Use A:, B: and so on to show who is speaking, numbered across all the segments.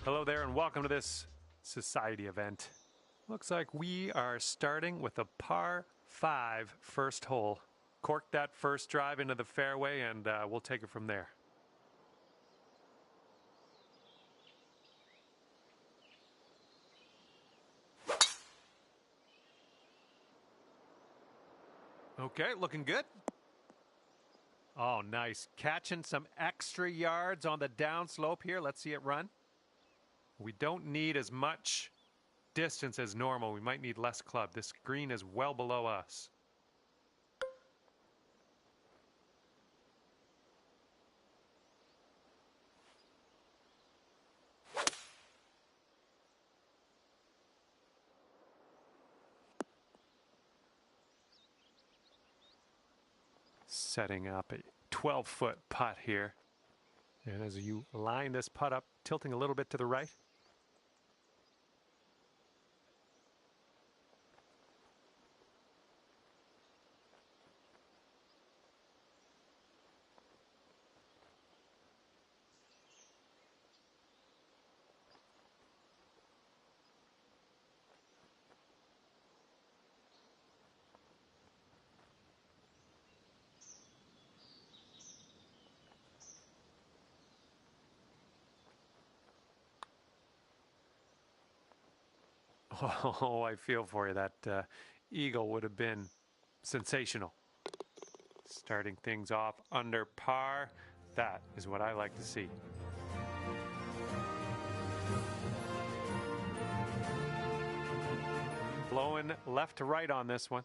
A: Hello there and welcome to this society event. Looks like we are starting with a par 5 first hole. Cork that first drive into the fairway and we'll take it from there. Okay, looking good. Oh, nice. Catching some extra yards on the downslope here. Let's see it run. We don't need as much distance as normal. We might need less club. This green is well below us. Setting up a 12-foot putt here. And as you line this putt up, tilting a little bit to the right. Oh, I feel for you. That eagle would have been sensational. Starting things off under par. That is what I like to see. Blowing left to right on this one.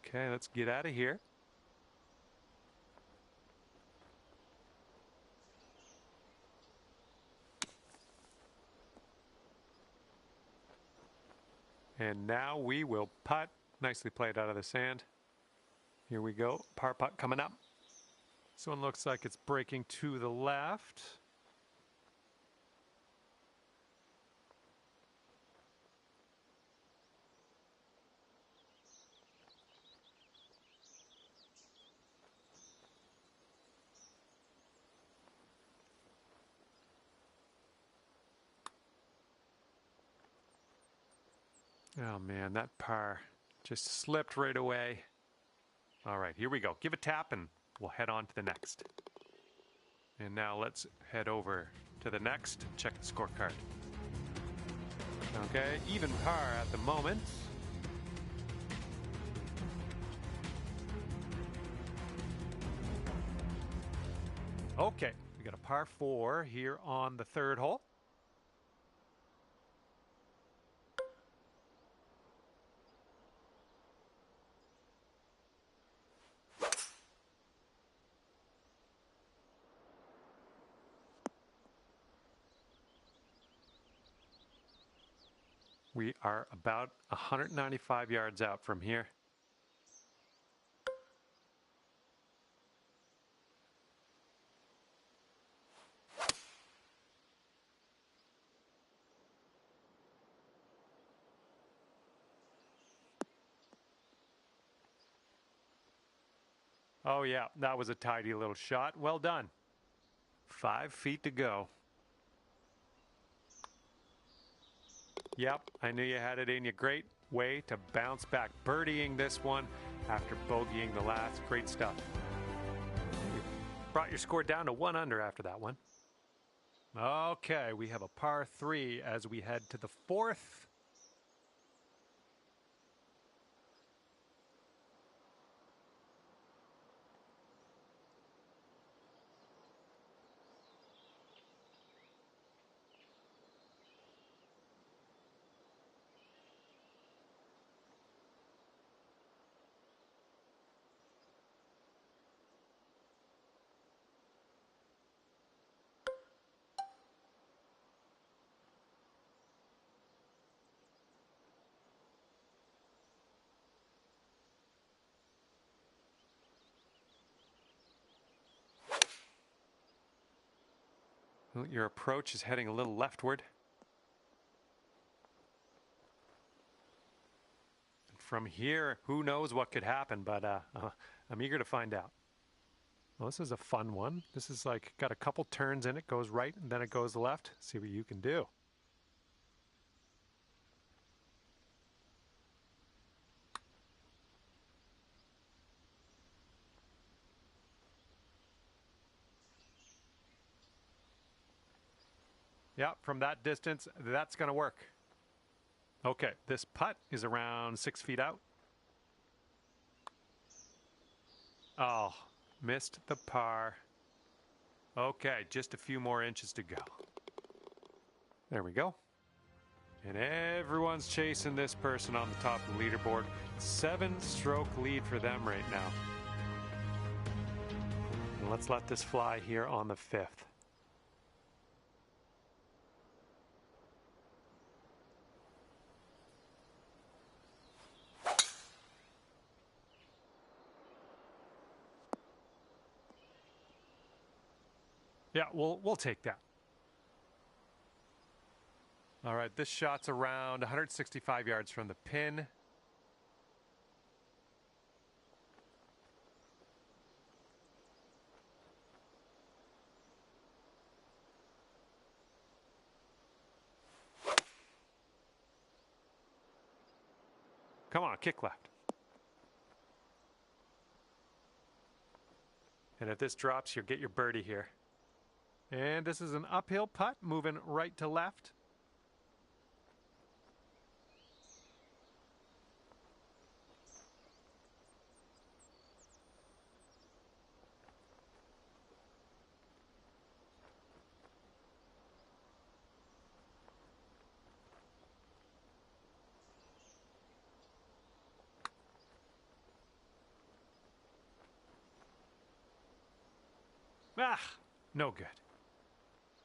A: Okay, let's get out of here. And now we will putt. Nicely played out of the sand. Here we go. Par putt coming up. This one looks like it's breaking to the left. Oh man, that par just slipped right away. All right, here we go. Give a tap and we'll head on to the next. And now let's head over to the next. Check the scorecard. Okay, even par at the moment. Okay, we got a par 4 here on the third hole. We are about 195 yards out from here. Oh yeah, that was a tidy little shot. Well done. 5 feet to go. Yep, I knew you had it in you. Great way to bounce back. Birdieing this one after bogeying the last. Great stuff. You brought your score down to 1 under after that one. Okay, we have a par 3 as we head to the fourth. Well, your approach is heading a little leftward. And from here, who knows what could happen, but I'm eager to find out. Well, this is a fun one. This is like got a couple turns in it, goes right and then it goes left. See what you can do. Yeah, from that distance, that's going to work. Okay, this putt is around 6 feet out. Oh, missed the par. Okay, just a few more inches to go. There we go. And everyone's chasing this person on the top of the leaderboard. 7-stroke lead for them right now. And let's let this fly here on the 5th. Yeah, we'll take that. All right, this shot's around 165 yards from the pin. Come on, kick left. And if this drops, you'll get your birdie here. And this is an uphill putt, moving right to left. Ah, no good.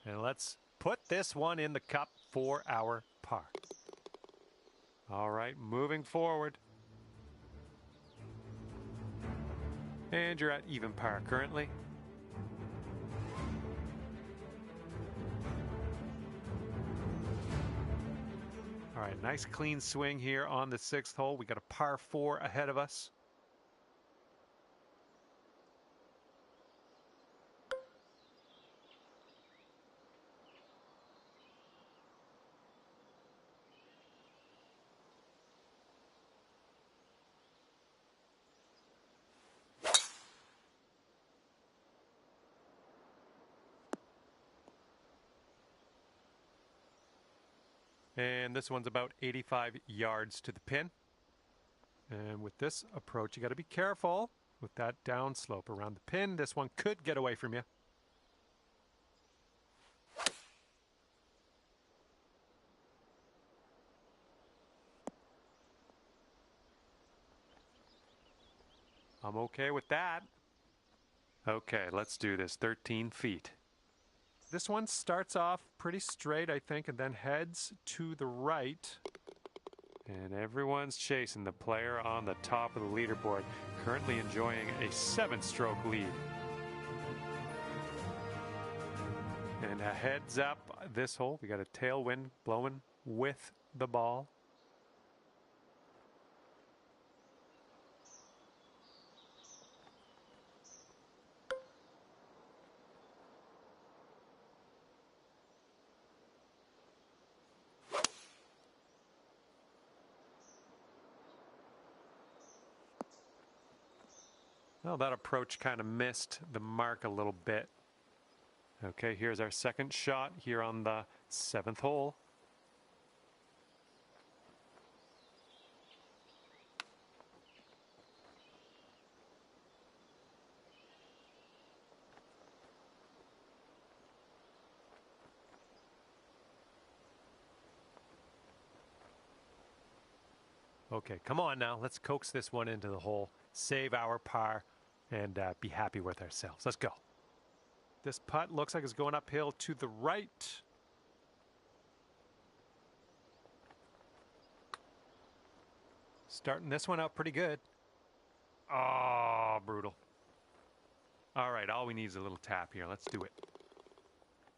A: And let's put this one in the cup for our par. All right, moving forward. And you're at even par currently. All right, nice clean swing here on the 6th hole. We got a par 4 ahead of us. And this one's about 85 yards to the pin. And with this approach, you got to be careful with that downslope around the pin. This one could get away from you. I'm okay with that. Okay, let's do this. 13 feet. This one starts off pretty straight, I think, and then heads to the right. And everyone's chasing the player on the top of the leaderboard, currently enjoying a 7-stroke lead. And a heads up this hole. We got a tailwind blowing with the ball. Well, that approach kind of missed the mark a little bit. Okay, here's our second shot here on the 7th hole. Okay, come on now. Let's coax this one into the hole, save our par, and be happy with ourselves. Let's go. This putt looks like it's going uphill to the right. Starting this one out pretty good. Oh, brutal. All right, all we need is a little tap here. Let's do it.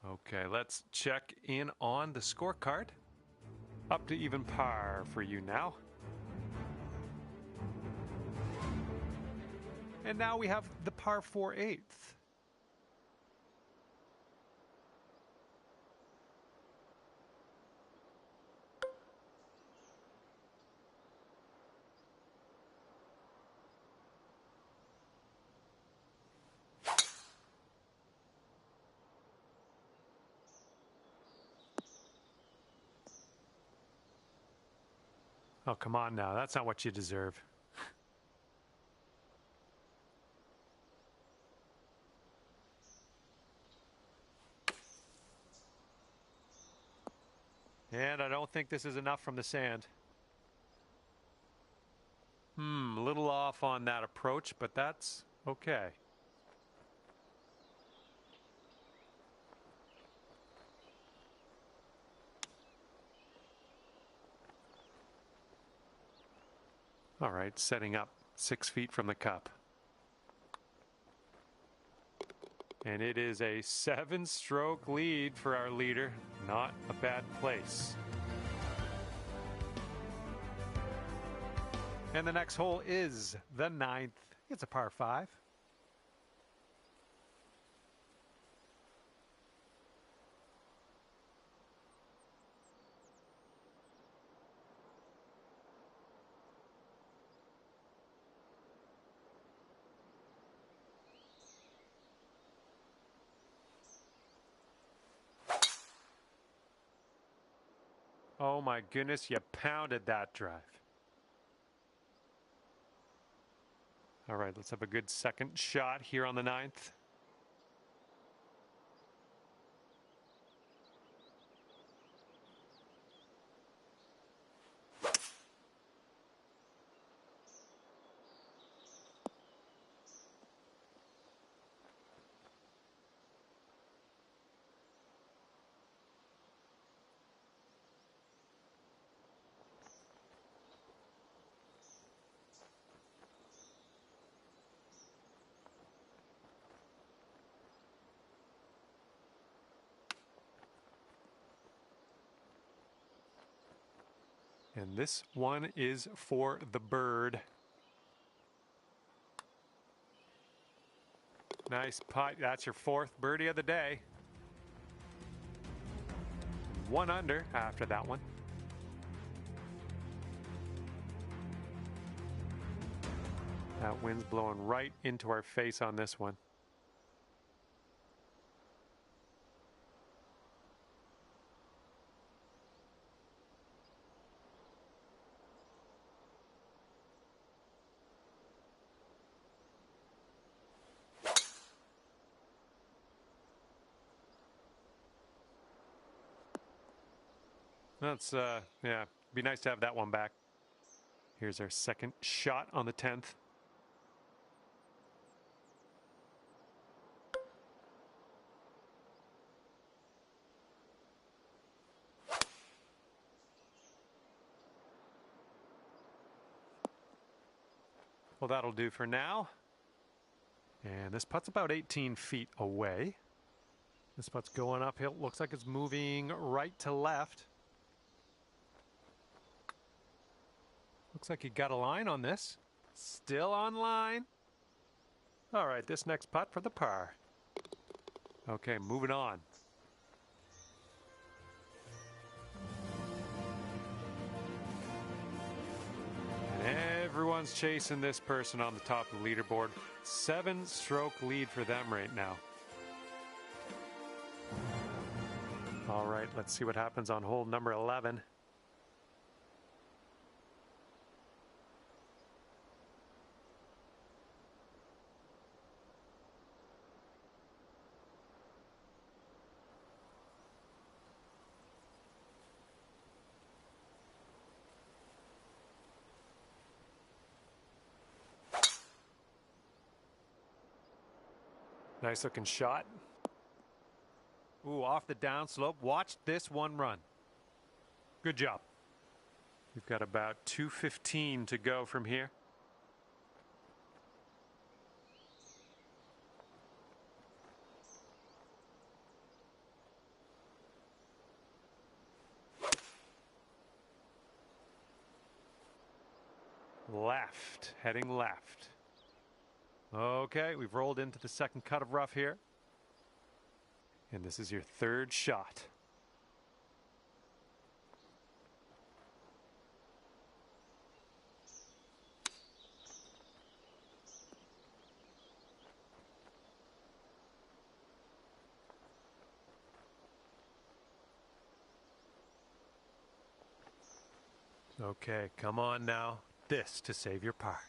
A: Okay, let's check in on the scorecard. Up to even par for you now. And now we have the par 4 eighth. Oh, come on now. That's not what you deserve. And I don't think this is enough from the sand. A little off on that approach, but that's okay. All right, setting up 6 feet from the cup. And it is a 7-stroke lead for our leader. Not a bad place. And the next hole is the 9th. It's a par 5. Oh my goodness, you pounded that drive. All right, let's have a good second shot here on the 9th. And this one is for the bird. Nice putt. That's your 4th birdie of the day. 1 under after that one. That wind's blowing right into our face on this one. That's, yeah, be nice to have that one back. Here's our second shot on the 10th. Well, that'll do for now. And this putt's about 18 feet away. This putt's going uphill. Looks like it's moving right to left. Looks like you got a line on this. Still on line. All right, this next putt for the par. Okay, moving on. And everyone's chasing this person on the top of the leaderboard. 7-stroke lead for them right now. All right, let's see what happens on hole number 11. Nice looking shot. Ooh, off the downslope. Watch this one run. Good job. We've got about 215 to go from here. left, heading left. Okay, we've rolled into the second cut of rough here. And this is your third shot. Okay, come on now. This to save your par.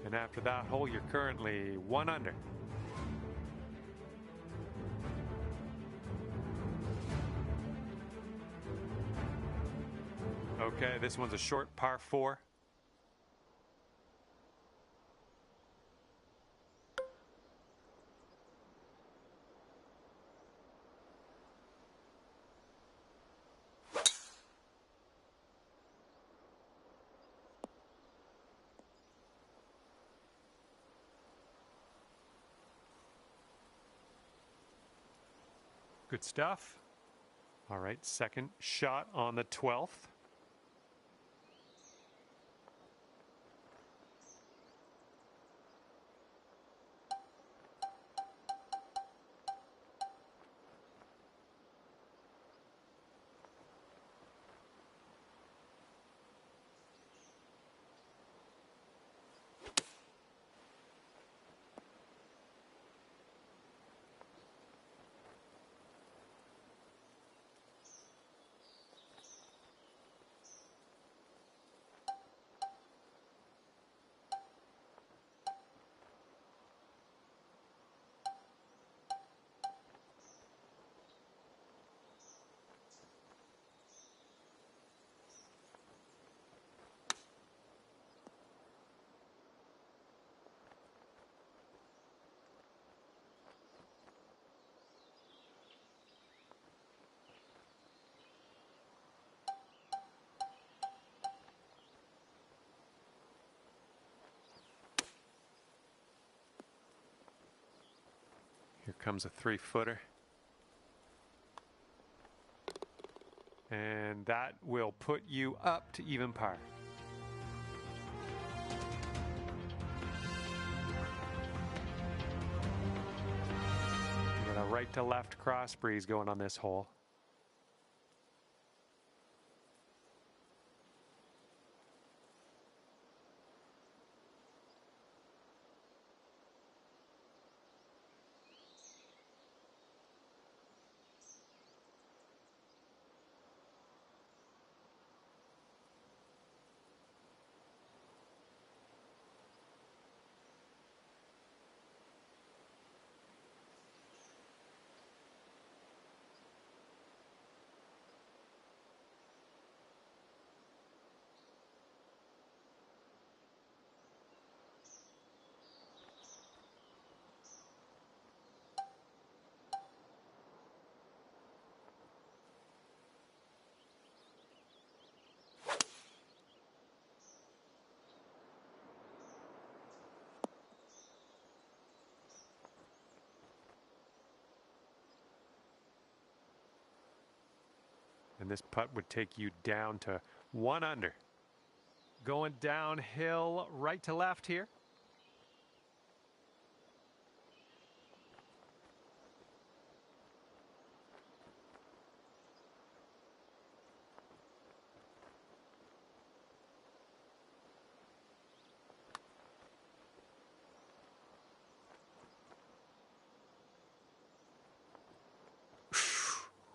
A: And after that hole, you're currently 1 under. Okay, this one's a short par 4. Good stuff. All right, second shot on the 12th. Here comes a 3-footer. And that will put you up to even par. You got a right to left cross breeze going on this hole. And this putt would take you down to 1 under. Going downhill right to left here.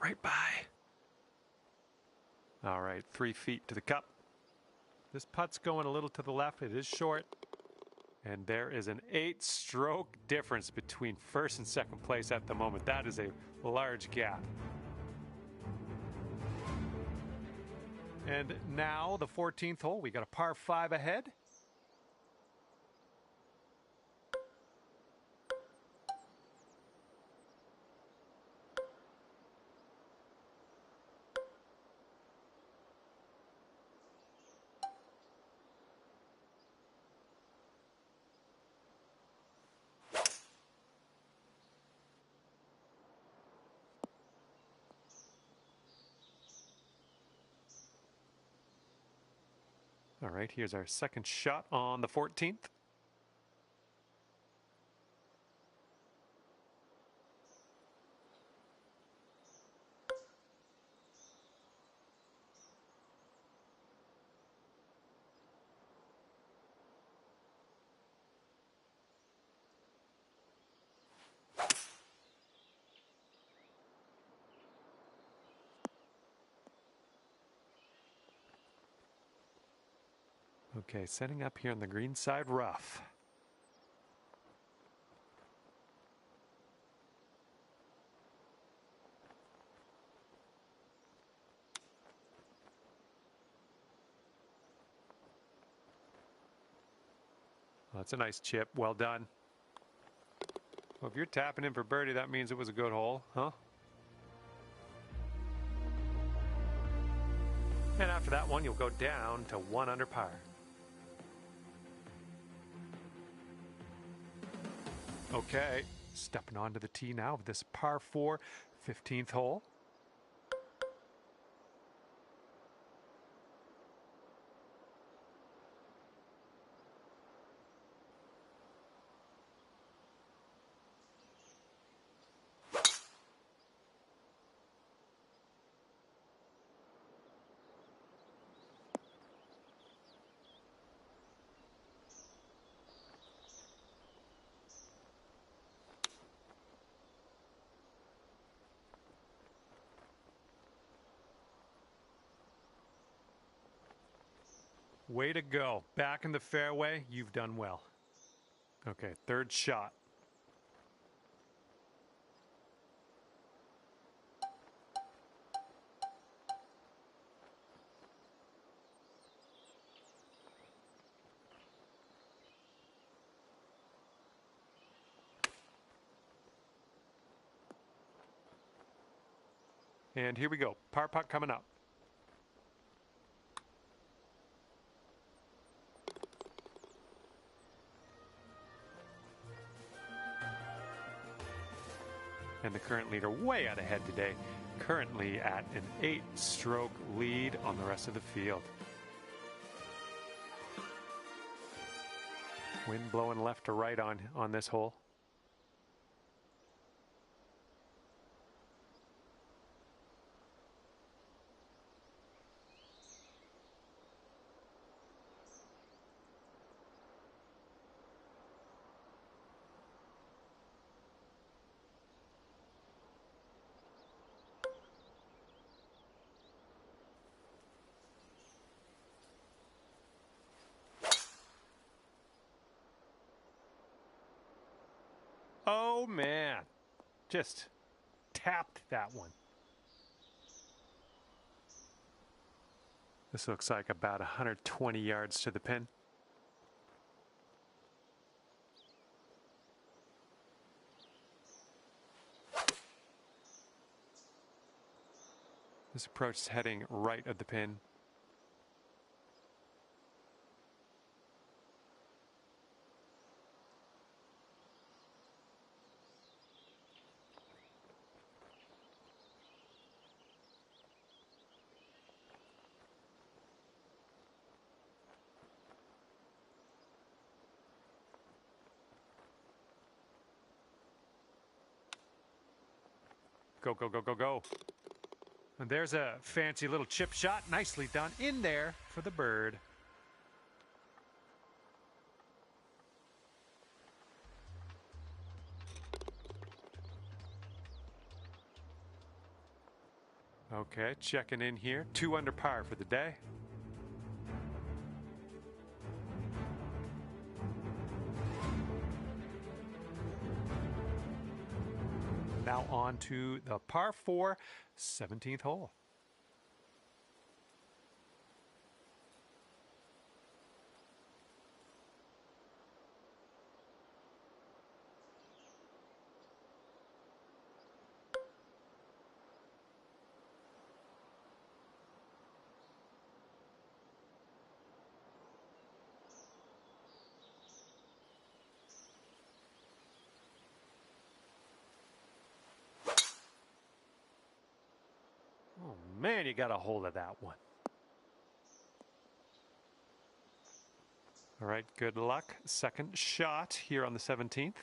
A: Right by. All right, 3 feet to the cup. This putt's going a little to the left. It is short. And there is an 8-stroke difference between first and second place at the moment. That is a large gap. And now the 14th hole. We got a par 5 ahead. All right, here's our second shot on the 14th. Okay, setting up here on the green side rough. Well, that's a nice chip. Well done. Well, if you're tapping in for birdie, that means it was a good hole, huh? And after that one, you'll go down to 1 under par. Okay, stepping onto the tee now of this par 4, 15th hole. Way to go. Back in the fairway. You've done well. Okay, third shot. And here we go. Par putt coming up. And the current leader way out ahead today, currently at an 8-stroke lead on the rest of the field. Wind blowing left to right on this hole. Oh man, just tapped that one. This looks like about 120 yards to the pin. This approach is heading right at the pin. Go, go, go, go, go. And there's a fancy little chip shot. Nicely done in there for the bird. Okay, checking in here. 2 under par for the day. Now on to the par 4, 17th hole. Oh man, you got a hold of that one. All right, good luck. Second shot here on the 17th.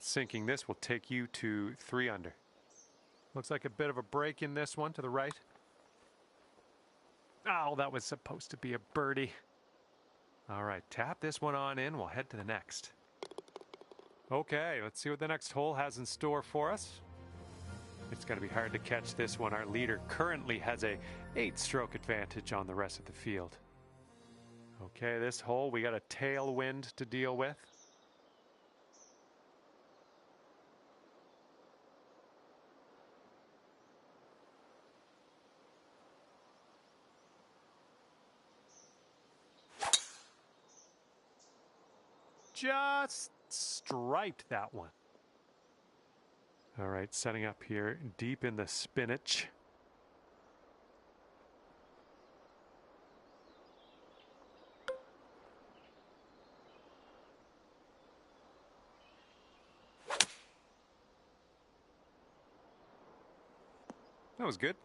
A: Sinking this will take you to 3 under. Looks like a bit of a break in this one to the right. Oh, that was supposed to be a birdie. All right, tap this one on in. We'll head to the next. Okay, let's see what the next hole has in store for us. It's going to be hard to catch this one. Our leader currently has a 8-stroke advantage on the rest of the field. Okay, this hole, we got a tailwind to deal with. Just striped that one. All right, setting up here deep in the spinach. That was good.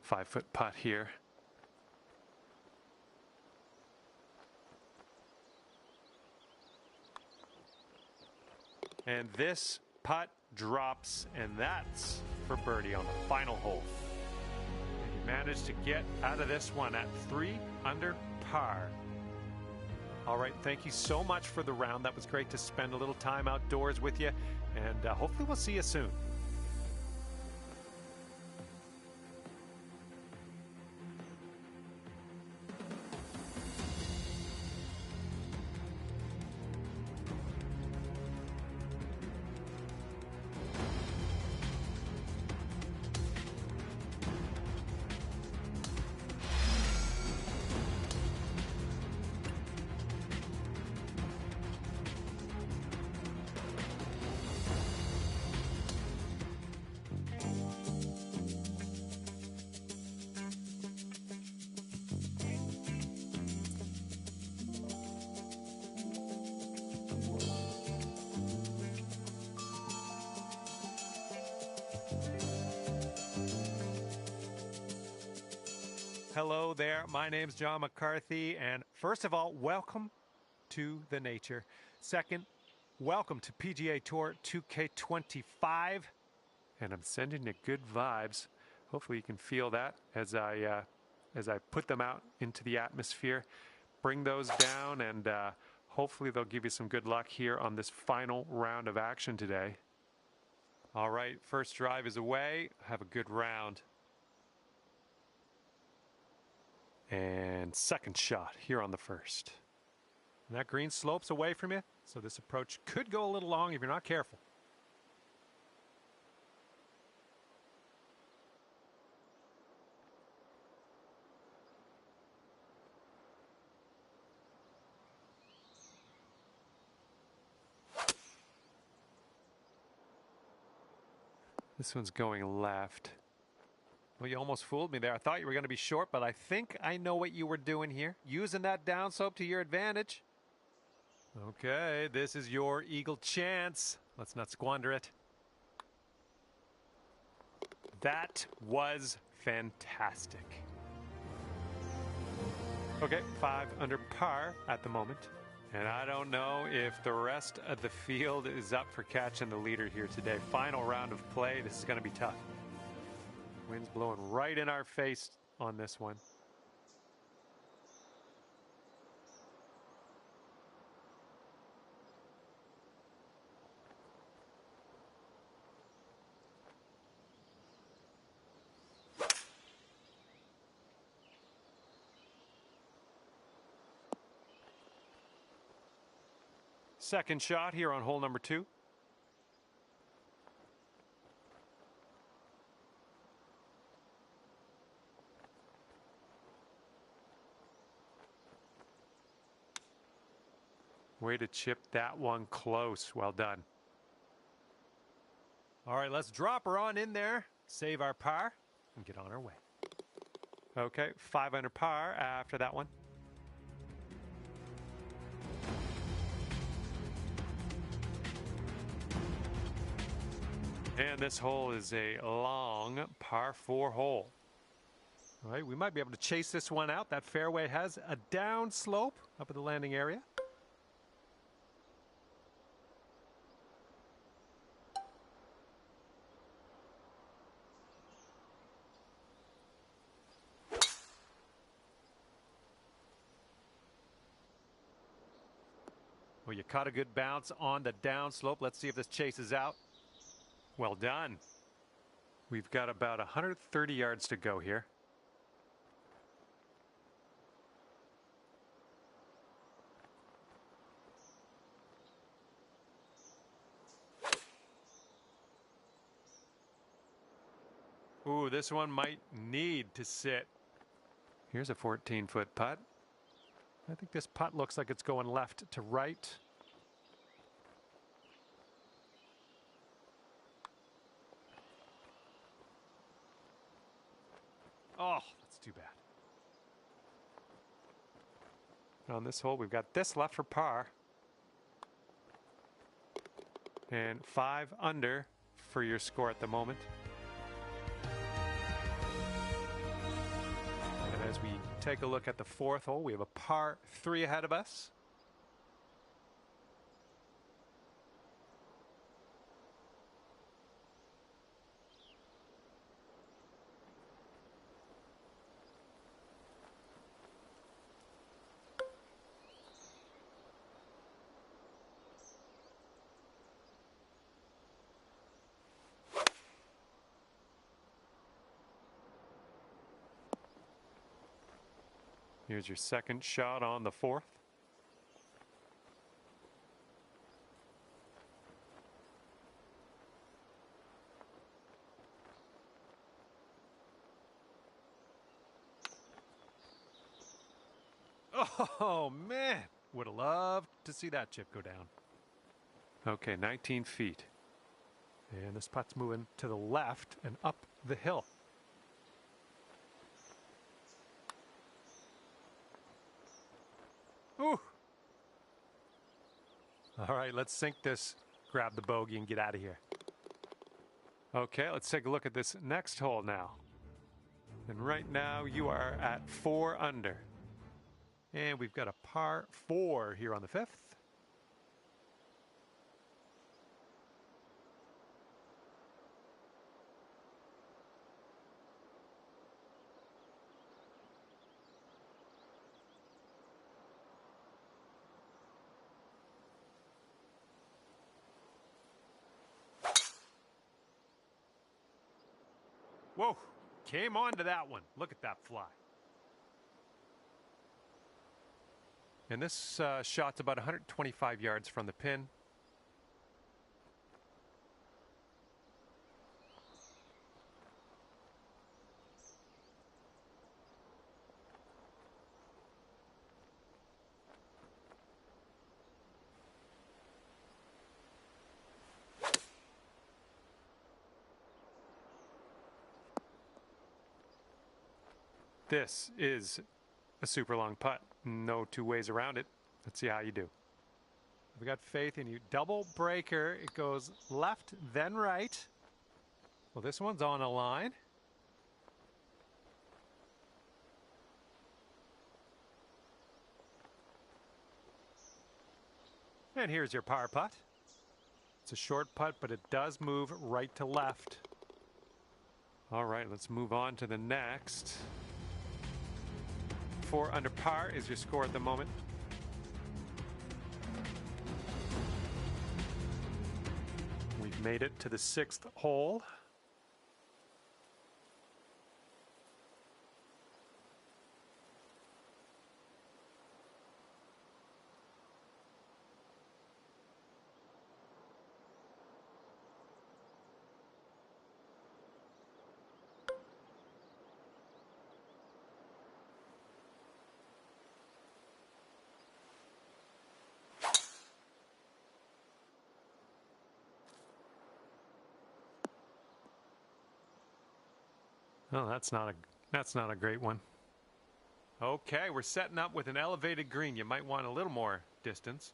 A: 5-foot putt here. And this putt drops, and that's for birdie on the final hole. And he managed to get out of this one at 3 under par. All right, thank you so much for the round. That was great to spend a little time outdoors with you, and hopefully we'll see you soon. Hello there, my name's John McCarthy, and first of all, welcome to the nature. Second, welcome to PGA Tour 2K25, and I'm sending you good vibes. Hopefully you can feel that as I put them out into the atmosphere. Bring those down, and hopefully they'll give you some good luck here on this final round of action today. All right, first drive is away. Have a good round. And second shot here on the first. And that green slopes away from you, so this approach could go a little long if you're not careful. This one's going left. Well, you almost fooled me there. I thought you were going to be short, but I think I know what you were doing here. Using that downslope to your advantage. Okay, this is your eagle chance. Let's not squander it. That was fantastic. Okay, 5 under par at the moment. And I don't know if the rest of the field is up for catching the leader here today. Final round of play. This is going to be tough. Wind's blowing right in our face on this one. second shot here on hole number 2. Way to chip that one close. Well done. All right, let's drop her on in there, save our par, and get on our way. Okay, 5 under par after that one. And this hole is a long par 4 hole. All right, we might be able to chase this one out. That fairway has a down slope up at the landing area. Well, you caught a good bounce on the down slope. Let's see if this chases out. Well done. We've got about 130 yards to go here. Ooh, this one might need to sit. Here's a 14-foot putt. I think this putt looks like it's going left to right. Oh, that's too bad. On this hole, we've got this left for par. And 5 under for your score at the moment. And as we take a look at the 4th hole, we have a par 3 ahead of us. Here's your second shot on the 4th. Oh, man. Would have loved to see that chip go down. Okay, 19 feet. And this putt's moving to the left and up the hill. Ooh. All right, let's sink this, grab the bogey, and get out of here. Okay, let's take a look at this next hole now. And right now you are at 4 under. And we've got a par 4 here on the 5th. Whoa, came on to that one. Look at that fly. And this shot's about 125 yards from the pin. This is a super long putt. No two ways around it. Let's see how you do. We got faith in you. Double breaker. It goes left, then right. Well, this one's on a line. And here's your par putt. It's a short putt, but it does move right to left. All right, let's move on to the next. 4 under par is your score at the moment. We've made it to the 6th hole. Oh, that's not a great one. Okay, we're setting up with an elevated green. You might want a little more distance.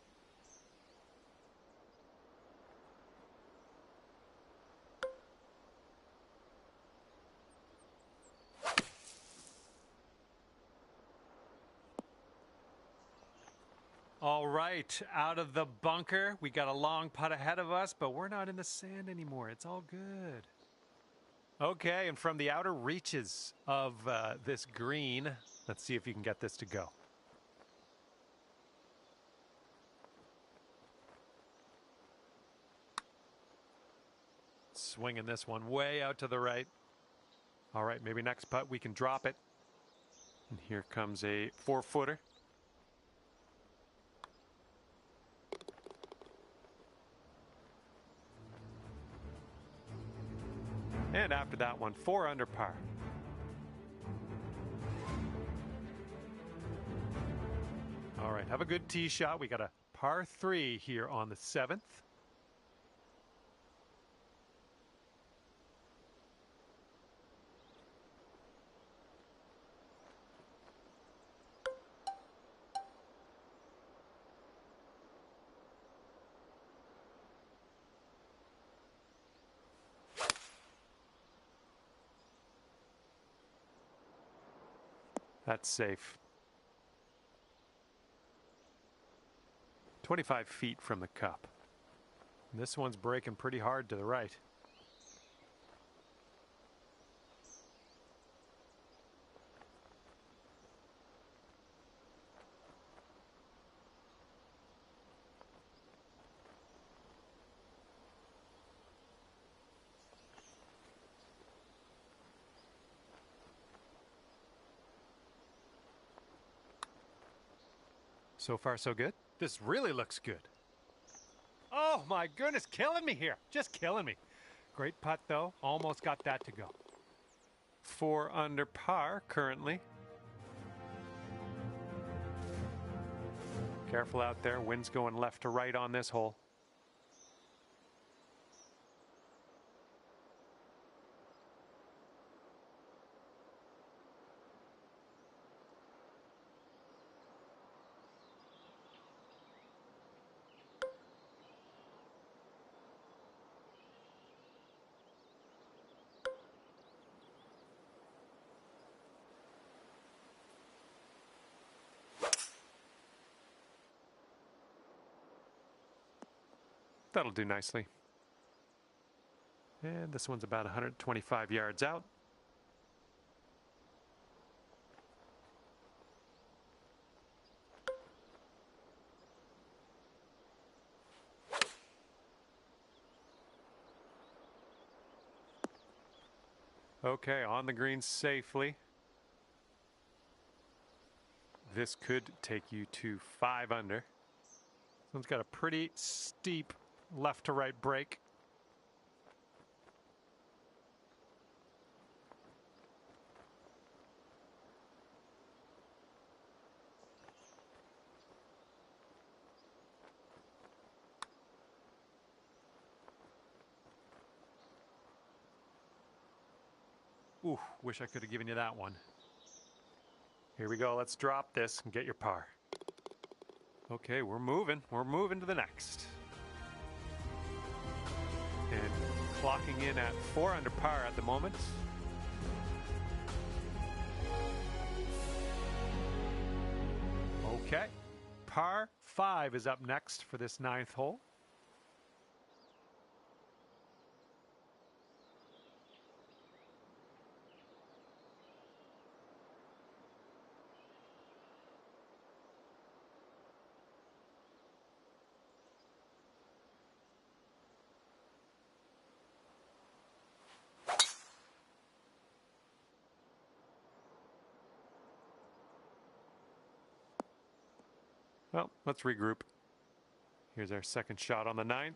A: All right, out of the bunker. We got a long putt ahead of us, but we're not in the sand anymore. It's all good. Okay, and from the outer reaches of this green, let's see if you can get this to go. Swinging this one way out to the right. All right, maybe next putt we can drop it. And here comes a 4-footer. And after that one, 4 under par. All right, have a good tee shot. We got a par 3 here on the 7th. That's safe. 25 feet from the cup. This one's breaking pretty hard to the right. So far, so good. This really looks good. Oh my goodness, killing me here. Just killing me. Great putt though. Almost got that to go. 4 under par currently. Careful out there. Wind's going left to right on this hole. That'll do nicely. And this one's about 125 yards out. Okay, on the green safely. This could take you to 5 under. This one's got a pretty steep left to right break. Ooh, wish I could have given you that one. Here we go. Let's drop this and get your par. Okay, we're moving. We're moving to the next. And clocking in at 4 under par at the moment. Okay. Par 5 is up next for this 9th hole. Well, let's regroup. Here's our second shot on the 9th.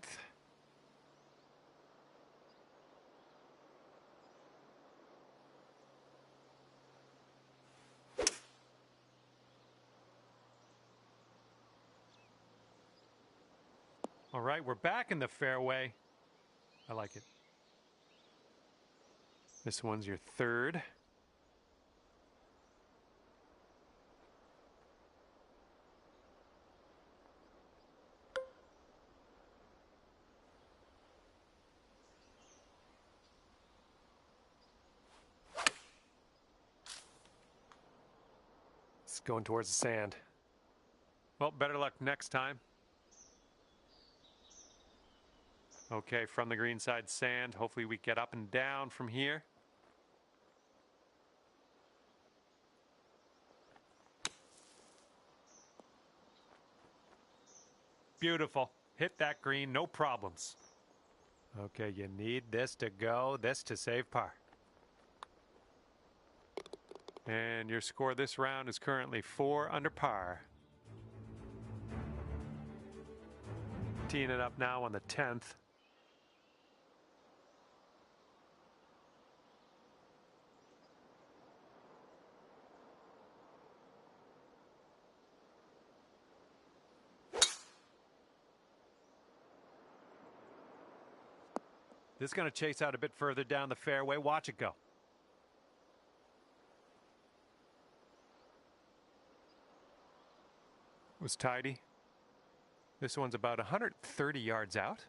A: All right, we're back in the fairway. I like it. This one's your third. It's going towards the sand. Well, better luck next time. Okay, from the green side sand. Hopefully we get up and down from here. Beautiful. Hit that green, no problems. Okay, you need this to go, this to save par. And your score this round is currently 4 under par. Teeing it up now on the 10th. This is going to chase out a bit further down the fairway. Watch it go. It was tidy. This one's about 130 yards out.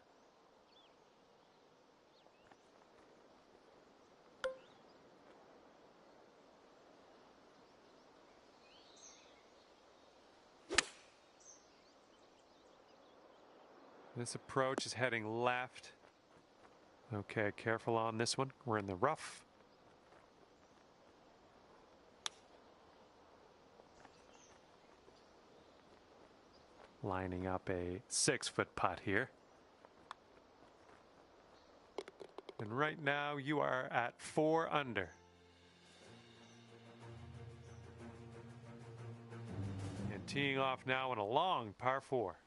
A: This approach is heading left. Okay, careful on this one. We're in the rough. Lining up a 6-foot putt here. And right now you are at 4 under. And teeing off now on a long par 4.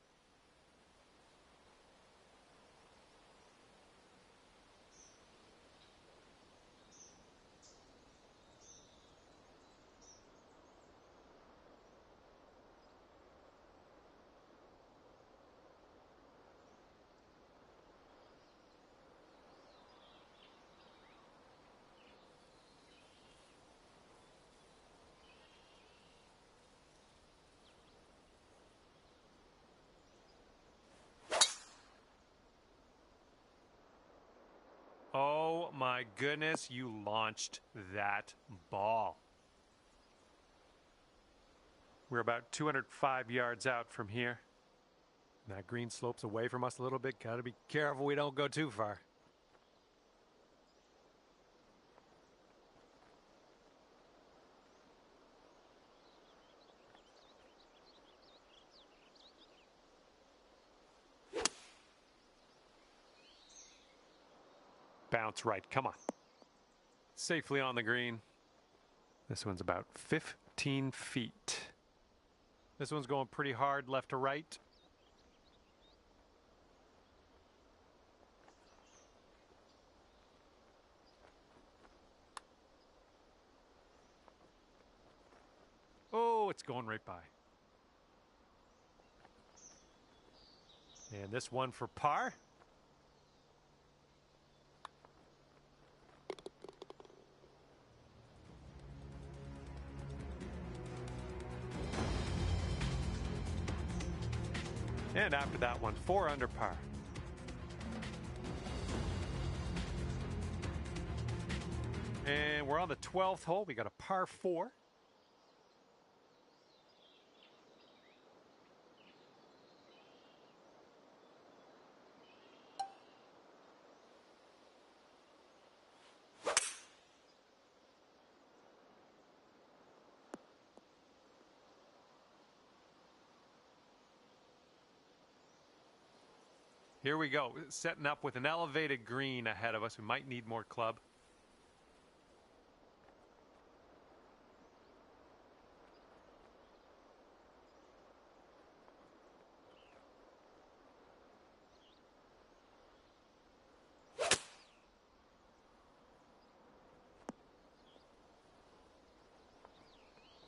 A: Oh my goodness, you launched that ball. We're about 205 yards out from here. That green slopes away from us a little bit. Gotta be careful we don't go too far. Bounce right, come on. Safely on the green. This one's about 15 feet. This one's going pretty hard left to right. Oh, it's going right by. And this one for par. And after that one, 4 under par. And we're on the 12th hole. We got a par 4. Here we go, setting up with an elevated green ahead of us. We might need more club.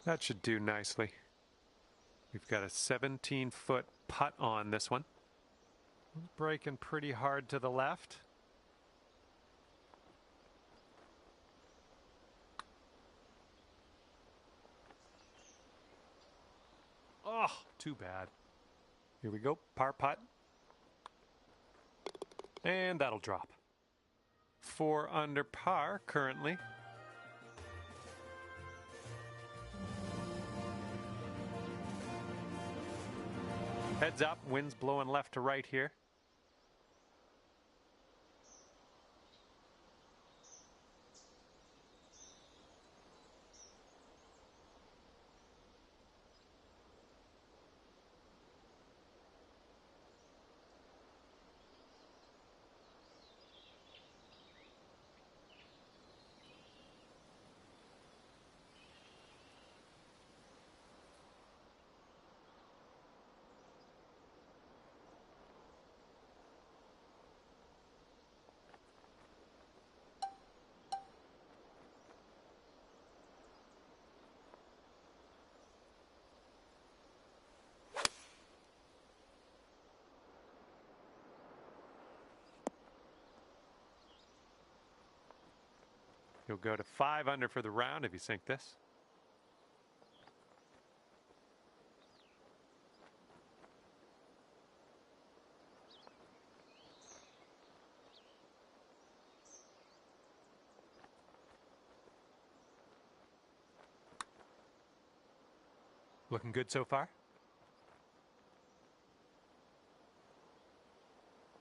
A: That should do nicely. We've got a 17-foot putt on this one. Breaking pretty hard to the left. Oh, too bad. Here we go. Par putt. And that'll drop. 4 under par currently. Heads up, wind's blowing left to right here. You'll go to 5 under for the round if you sink this. Looking good so far?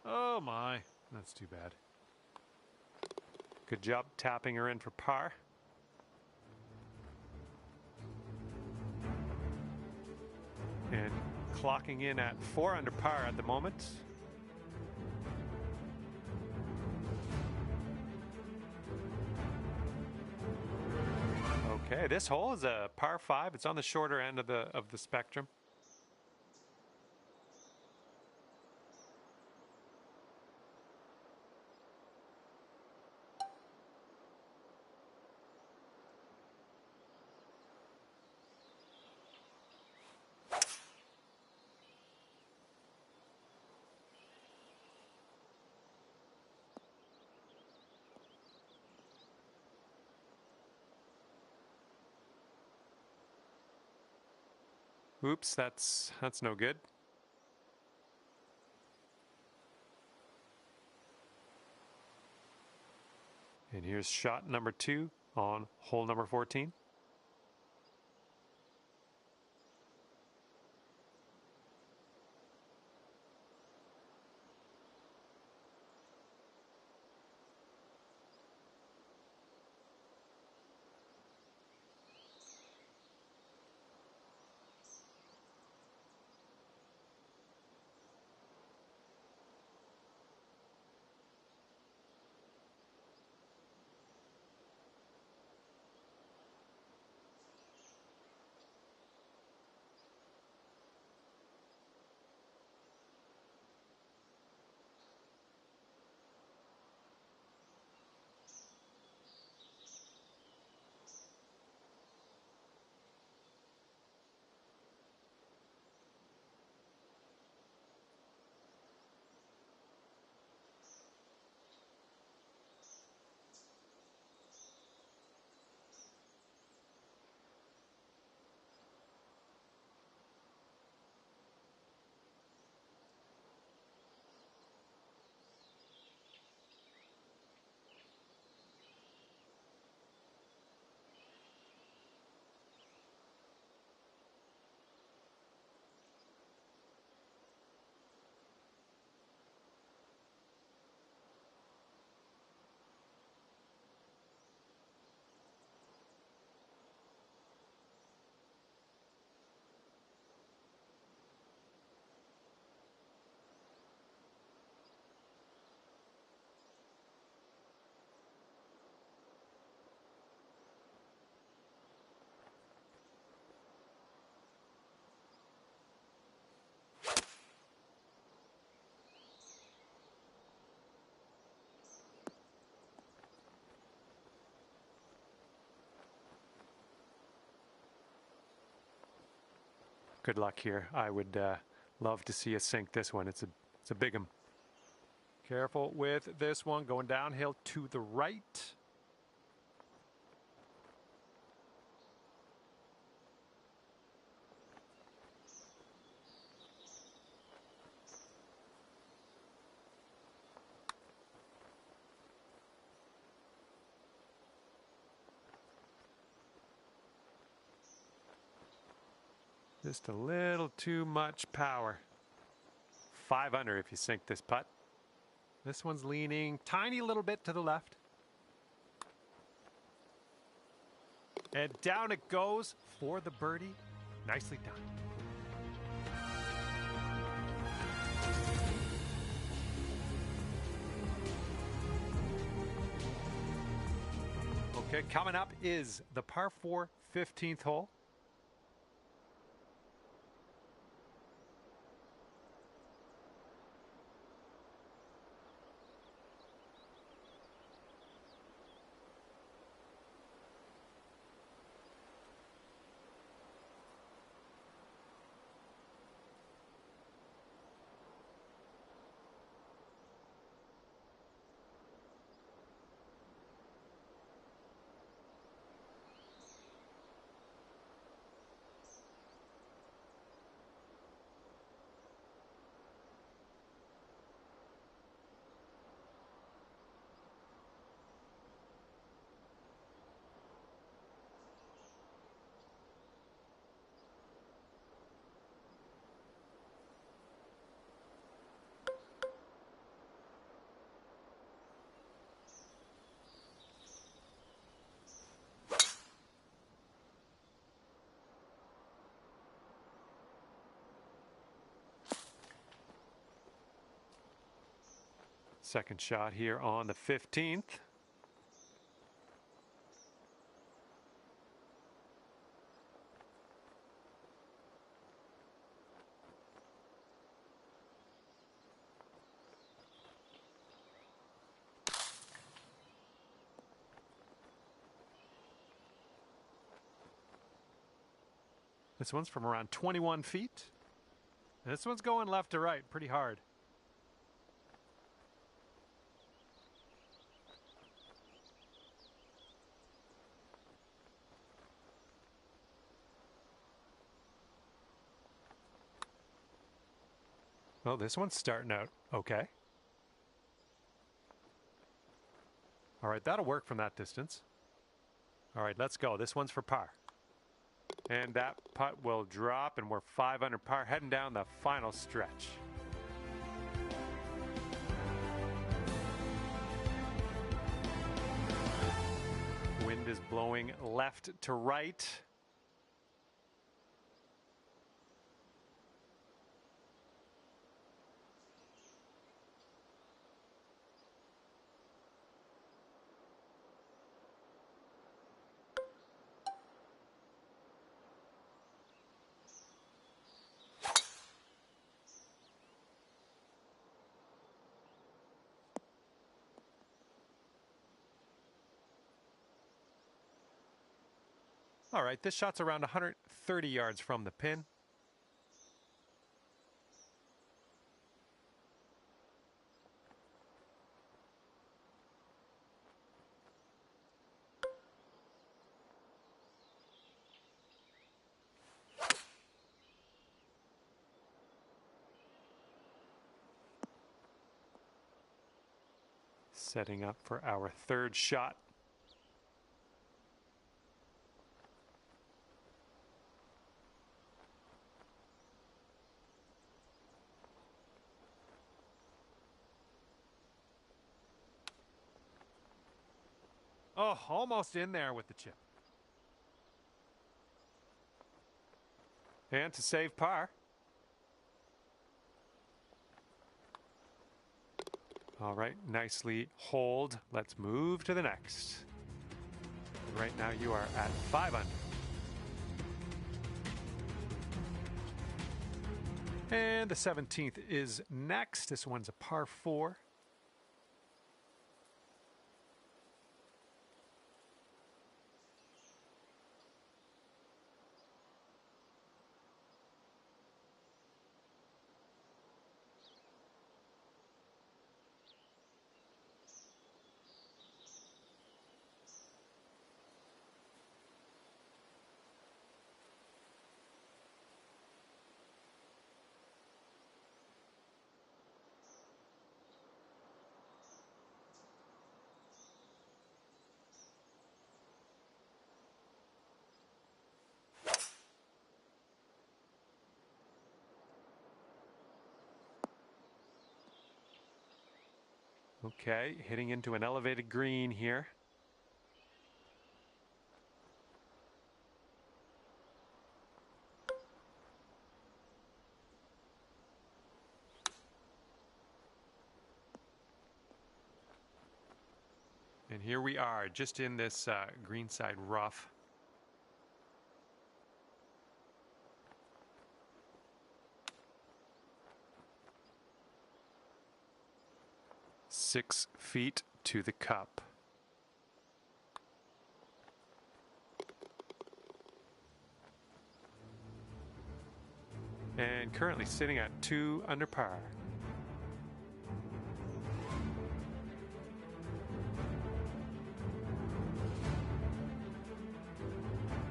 A: Oh my, that's too bad. Good job tapping her in for par. And clocking in at 4 under par at the moment. Okay, this hole is a par 5. It's on the shorter end of the spectrum. Oops, that's no good. And here's shot number 2 on hole number 14. Good luck here. I would love to see us sink this one. It's a big one. Careful with this one, going downhill to the right. Just a little too much power. 5 under if you sink this putt. This one's leaning tiny little bit to the left. And down it goes for the birdie. Nicely done. Okay, coming up is the par 4 15th hole. Second shot here on the 15th. This one's from around 21 feet. And this one's going left to right pretty hard. Well, this one's starting out okay. All right, that'll work from that distance. All right, let's go. This one's for par. And that putt will drop, and we're 5 under par, heading down the final stretch. Wind is blowing left to right. All right, this shot's around 130 yards from the pin. Setting up for our third shot. Oh, almost in there with the chip. And to save par. All right, nicely holed. Let's move to the next. Right now you are at 5 under. And the 17th is next. This one's a par 4. Okay, hitting into an elevated green here. And here we are, just in this greenside rough. Six feet to the cup. And currently sitting at 2 under par.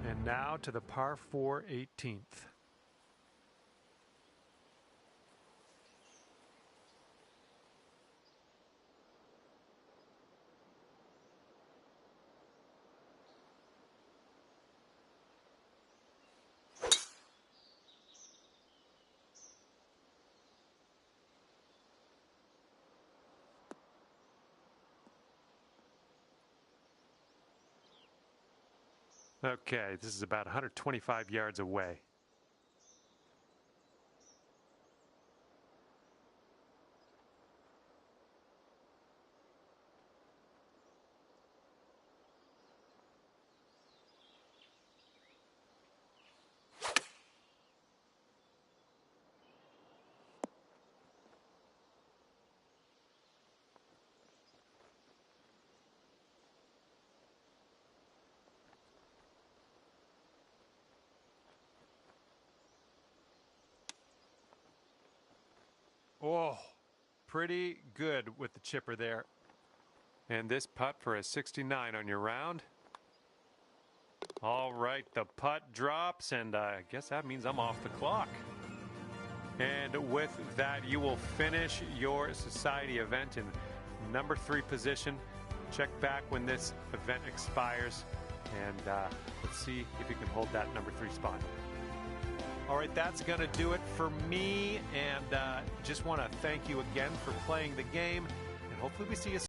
A: And now to the par 4 18th. Okay, this is about 125 yards away. Oh, pretty good with the chipper there. And this putt for a 69 on your round. All right, the putt drops, and I guess that means I'm off the clock. And with that, you will finish your society event in number 3 position. Check back when this event expires, and let's see if you can hold that number 3 spot. All right, that's going to do it for me, and just want to thank you again for playing the game, and hopefully we see you soon.